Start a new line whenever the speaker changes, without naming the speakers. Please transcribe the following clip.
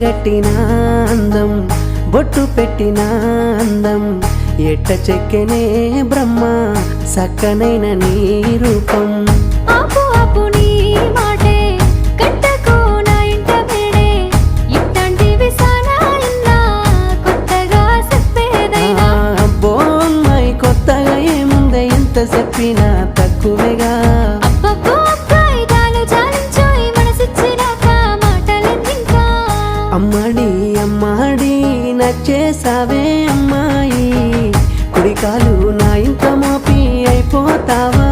గట్టిన అందం బొట్టు పెట్టిన అందం ఎట్ట చెక్కెనే బ్రహ్మ సక్కనైన నీ రూపం
ఆపు ఆపు నీ మాటే కట్టకు నా ఇంట మేడే ఇట్టంటివి సానా ఇన్నా కొత్తగా చెప్పేదైనా
అబ్బో అమ్మాయి కొత్తగా ఏముందే ఎంత చెప్పినా తక్కువేగా
అబ్బబ్బో అబ్బాయి దాలు జాలించోయి మనసిచ్చినాక మాటలెందింకా
అమ్మాడి అమ్మాడి నచ్చేసావే అమ్మాయి కుడికాలు నా ఇంత మోపి అయిపోతావా